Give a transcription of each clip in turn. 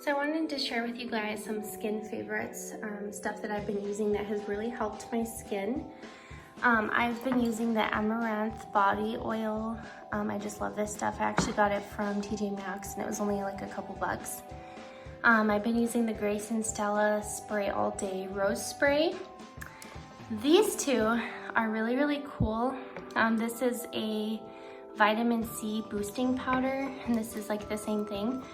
So I wanted to share with you guys some skin favorites, stuff that I've been using that has really helped my skin. I've been using the Amaranth body oil. I just love this stuff. I actually got it from TJ Maxx and it was only like a couple bucks. I've been using the Grace and Stella Spray All Day Rose Spray. These two are really, really cool. This is a vitamin C boosting powder, and this is like the same thing.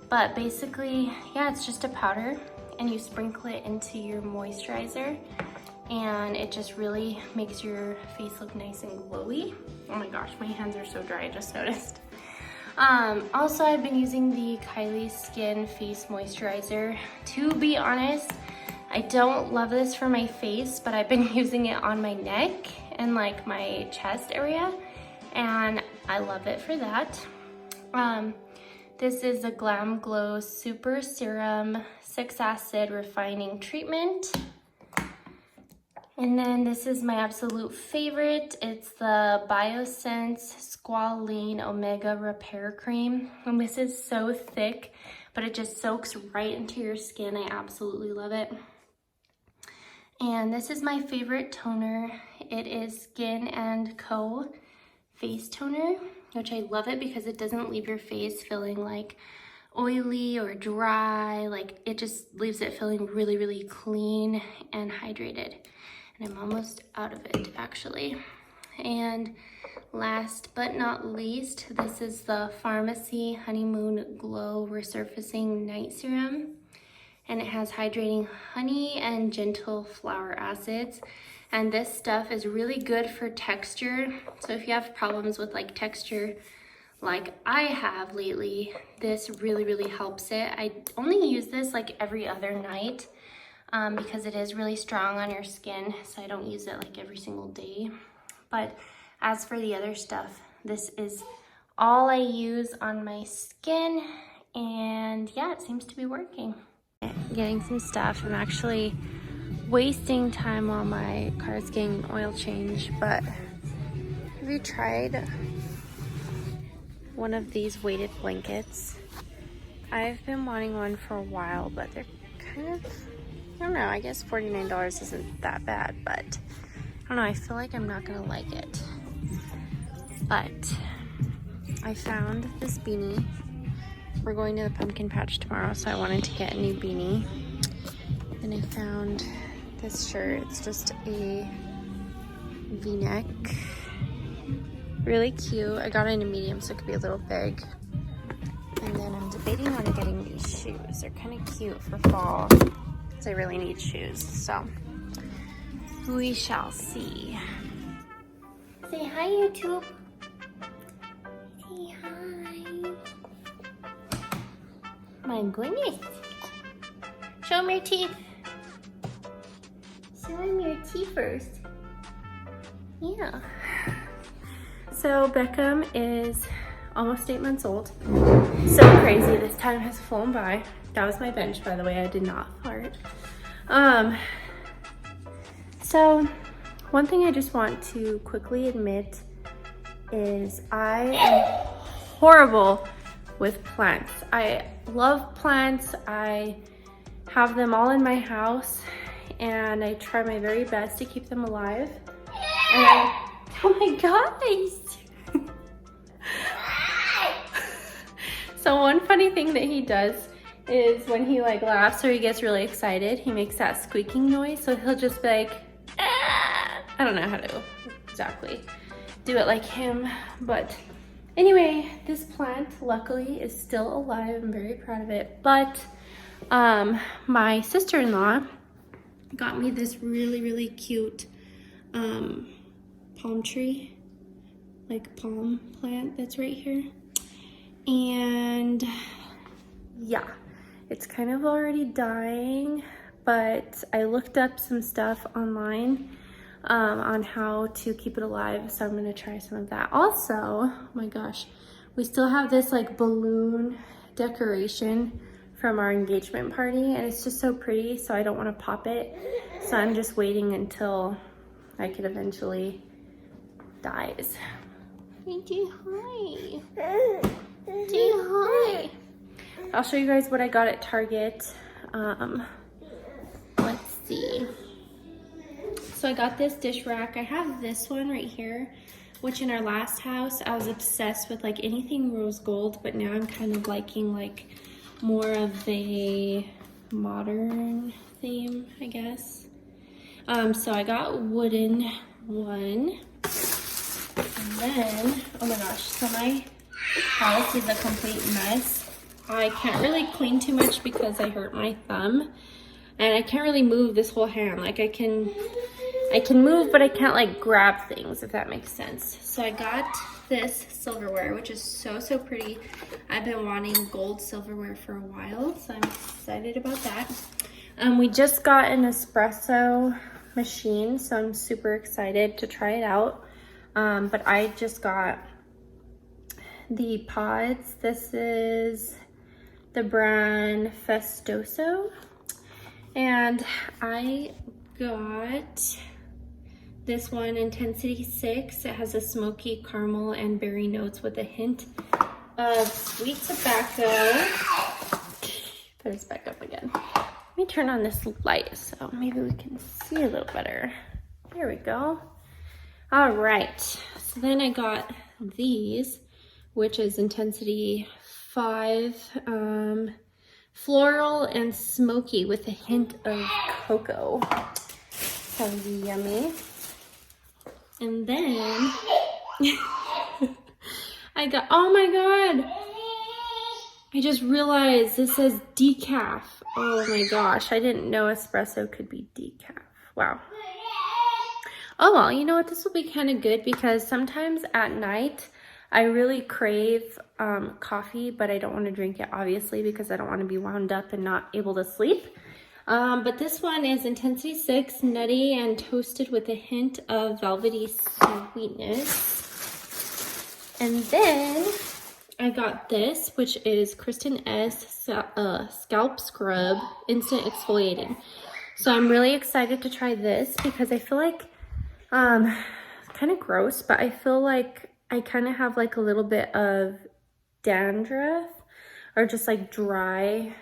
But basically, yeah, it's just a powder and you sprinkle it into your moisturizer and it just really makes your face look nice and glowy. Oh my gosh, my hands are so dry, I just noticed. Also, I've been using the Kylie Skin Face Moisturizer. To be honest, I don't love this for my face, but I've been using it on my neck and like my chest area, and I love it for that. This is a Glam Glow Super Serum 6-Acid Refining Treatment. And then this is my absolute favorite. It's the Biosense Squalene Omega Repair Cream. And this is so thick, but it just soaks right into your skin. I absolutely love it. And this is my favorite toner. It is Skin & Co. Face Toner, which I love it because it doesn't leave your face feeling like oily or dry. Like, it just leaves it feeling really, really clean and hydrated. And I'm almost out of it actually. And last but not least, this is the Pharmacy Honeymoon Glow Resurfacing Night Serum. And it has hydrating honey and gentle flower acids. And this stuff is really good for texture. So if you have problems with like texture like I have lately, this really, really helps it. I only use this like every other night because it is really strong on your skin. So I don't use it like every single day. But as for the other stuff, this is all I use on my skin. And yeah, it seems to be working. Getting some stuff. I'm actually wasting time while my car's getting oil change, but have you tried one of these weighted blankets? I've been wanting one for a while, but they're kind of, I don't know, I guess $49 isn't that bad, but I don't know, I feel like I'm not gonna like it. But I found this beanie. We're going to the pumpkin patch tomorrow, so I wanted to get a new beanie. And I found this shirt. It's just a V-neck. Really cute. I got it in a medium, so it could be a little big. And then I'm debating on getting these shoes. They're kind of cute for fall, because I really need shoes. So we shall see. Say hi, YouTube. Say hi. My goodness. Show them your teeth. Show them your teeth first. Yeah. So Beckham is almost 8 months old. So crazy, this time has flown by. That was my bench, by the way. I did not fart. So one thing I just want to quickly admit is I am horrible with plants. I love plants. I have them all in my house and I try my very best to keep them alive. And oh my gosh. So one funny thing that he does is when he like laughs or he gets really excited, he makes that squeaking noise. So he'll just be like, ah! I don't know how to exactly do it like him, but anyway, this plant luckily is still alive. I'm very proud of it. But my sister-in-law got me this really, really cute palm tree, like palm plant that's right here. And yeah, it's kind of already dying, but I looked up some stuff online on how to keep it alive, so I'm gonna try some of that. Also, oh my gosh, we still have this like balloon decoration from our engagement party, and it's just so pretty, so I don't want to pop it, so I'm just waiting until I could eventually dies. Say hi. Say hi. I'll show you guys what I got at Target. Let's see. So I got this dish rack. I have this one right here, which in our last house, I was obsessed with like anything rose gold, but now I'm kind of liking like more of a modern theme, I guess. So I got wooden one. And then, oh my gosh, so my house is a complete mess. I can't really clean too much because I hurt my thumb. And I can't really move this whole hand. Like I can move, but I can't like grab things, if that makes sense. So I got this silverware, which is so, so pretty. I've been wanting gold silverware for a while, so I'm excited about that. We just got an espresso machine, so I'm super excited to try it out. But I just got the pods. This is the brand Festoso. And I got this one, Intensity 6. It has a smoky caramel and berry notes with a hint of sweet tobacco. Put this back up again. Let me turn on this light so maybe we can see a little better. There we go. All right, so then I got these, which is Intensity 5, floral and smoky with a hint of cocoa. Sounds yummy. And then I got, oh my God, I just realized this says decaf. Oh my gosh, I didn't know espresso could be decaf. Wow. Oh well, you know what, this will be kind of good because sometimes at night I really crave coffee, but I don't want to drink it obviously because I don't want to be wound up and not able to sleep. But this one is Intensity 6, nutty and toasted with a hint of velvety sweetness. And then I got this, which is Kristen S. Scalp Scrub Instant Exfoliating. So I'm really excited to try this because I feel like, kind of gross, but I feel like I kind of have like a little bit of dandruff or just like dry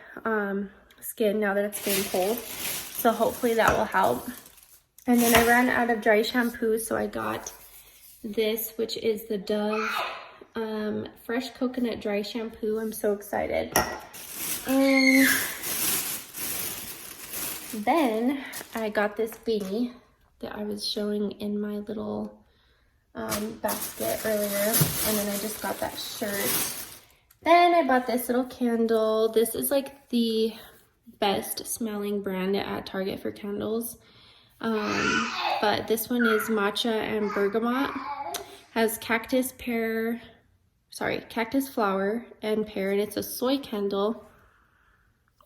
skin now that it's getting cold. So hopefully that will help. And then I ran out of dry shampoo, so I got this, which is the Dove Fresh Coconut Dry Shampoo. I'm so excited. And then I got this beanie that I was showing in my little basket earlier, and then I just got that shirt. Then I bought this little candle. This is like the best smelling brand at Target for candles, but this one is matcha and bergamot. Has cactus flower and pear, and it's a soy candle.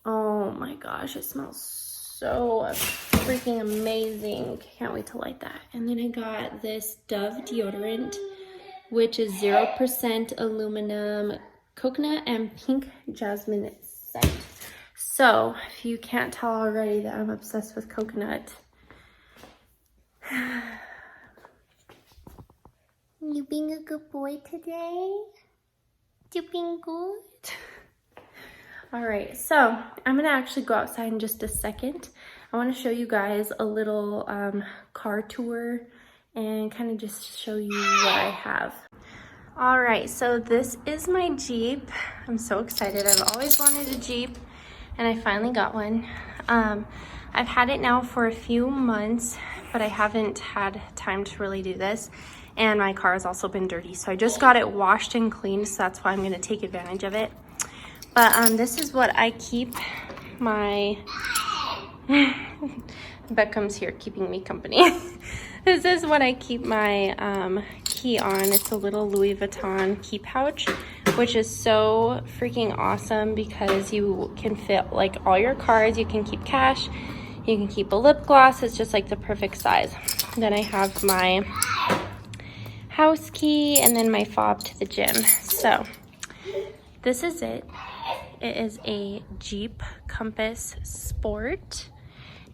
Oh my gosh, it smells so freaking amazing. Can't wait to light that. And then I got this Dove deodorant, which is 0% aluminum, coconut and pink jasmine scent. So if you can't tell already that I'm obsessed with coconut, you being a good boy today? You being good? All right, so I'm gonna actually go outside in just a second. I wanna show you guys a little car tour and kind of just show you what I have. All right, so this is my Jeep. I'm so excited. I've always wanted a Jeep and I finally got one. I've had it now for a few months, but I haven't had time to really do this. And my car has also been dirty. So I just got it washed and cleaned, so that's why I'm gonna take advantage of it. But this is what I keep my, Beckham's here keeping me company. This is what I keep my key on. It's a little Louis Vuitton key pouch, which is so freaking awesome because you can fit like all your cards, you can keep cash, you can keep a lip gloss. It's just like the perfect size. Then I have my house key and then my fob to the gym. So this is it. It is a Jeep Compass Sport,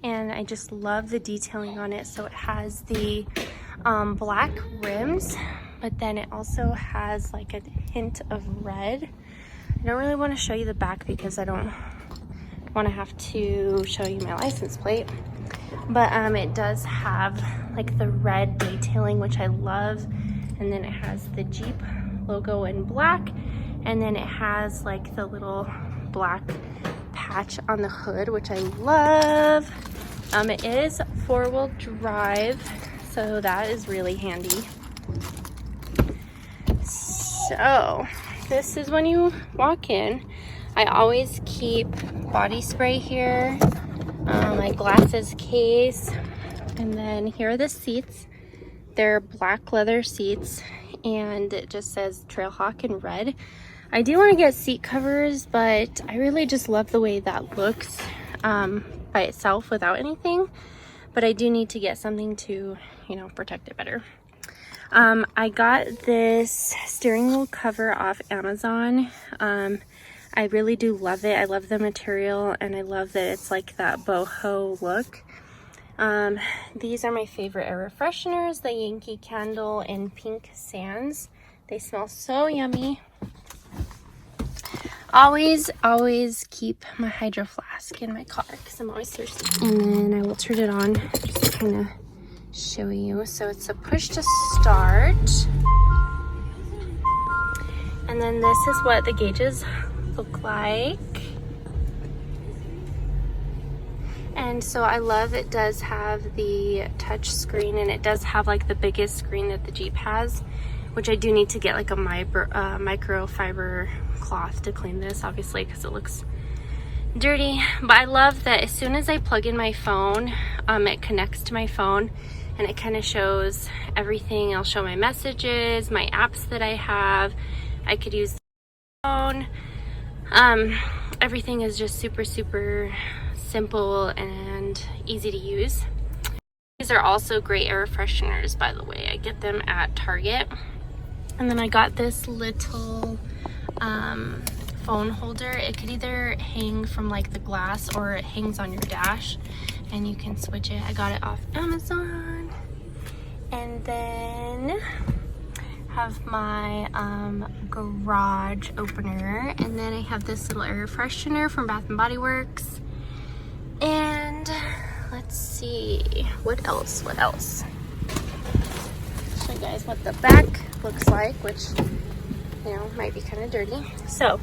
and I just love the detailing on it. So it has the black rims, but then it also has like a hint of red, I don't really want to show you the back because I don't want to have to show you my license plate. But it does have like the red detailing, which I love. And then it has the Jeep logo in black. And then it has like the little black patch on the hood, which I love. It is 4-wheel drive, so that is really handy. So this is when you walk in. I always keep body spray here, my glasses case, and then here are the seats. They're black leather seats, and it just says Trailhawk in red. I do want to get seat covers, but I really just love the way that looks by itself without anything. But I do need to get something to, you know, protect it better. I got this steering wheel cover off Amazon. I really do love it. I love the material, and I love that it's like that boho look. These are my favorite air fresheners, the Yankee Candle and Pink Sands. They smell so yummy. Always keep my hydro flask in my car because I'm always thirsty. And then I will turn it on just to kind of show you. So it's a push to start. And then this is what the gauges look like. And so I love it does have the touch screen, and it does have like the biggest screen that the Jeep has, which I do need to get like a microfiber cloth to clean this, obviously, because it looks dirty. But I love that as soon as I plug in my phone, it connects to my phone and it kind of shows everything. I'll show my messages, my apps that I have. I could use the phone. Everything is just super simple and easy to use. These are also great air fresheners, by the way. I get them at Target. And then I got this little phone holder. It could either hang from like the glass or it hangs on your dash, and you can switch it. I got it off Amazon. And then have my garage opener, and then I have this little air freshener from Bath and Body Works. And let's see, what else? Show you guys what the back looks like, which, you know, might be kind of dirty. So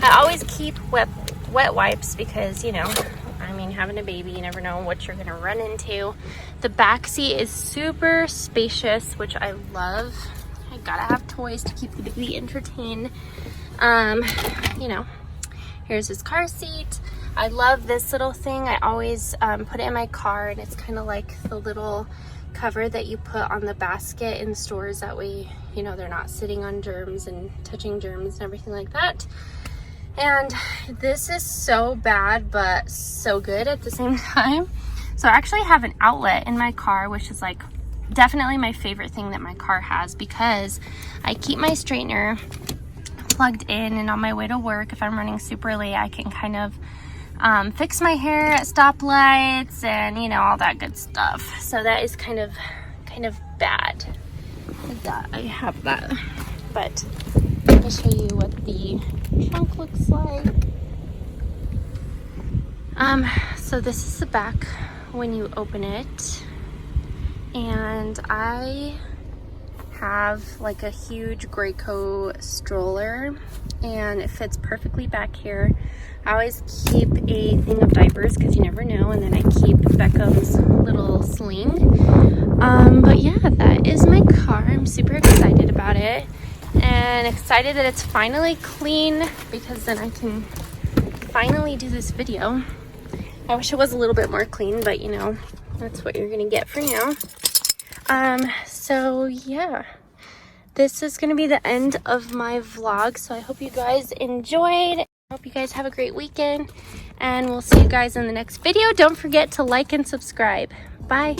I always keep wet wipes because, you know, I mean, having a baby, you never know what you're gonna run into. The back seat is super spacious, which I love. I gotta have toys to keep the baby entertained. You know, here's his car seat. I love this little thing. I always put it in my car, and it's kind of like the little cover that you put on the basket in stores. That way, you know, they're not sitting on germs and touching germs and everything like that. And this is so bad, but so good at the same time. So I actually have an outlet in my car, which is like definitely my favorite thing that my car has, because I keep my straightener plugged in, and on my way to work, if I'm running super late, I can kind of fix my hair at stoplights and, you know, all that good stuff. So that is kind of bad that I have that. But let me show you what the trunk looks like. So this is the back when you open it, and I have like a huge Graco stroller, and it fits perfectly back here. I always keep a thing of diapers because you never know, and then I keep Beckham's little sling. But yeah, that is my car. I'm super excited about it, and excited that it's finally clean, because then I can finally do this video. I wish it was a little bit more clean, but you know, that's what you're gonna get for now. So yeah, this is gonna be the end of my vlog. So I hope you guys enjoyed. I hope you guys have a great weekend, and we'll see you guys in the next video. Don't forget to like and subscribe. Bye.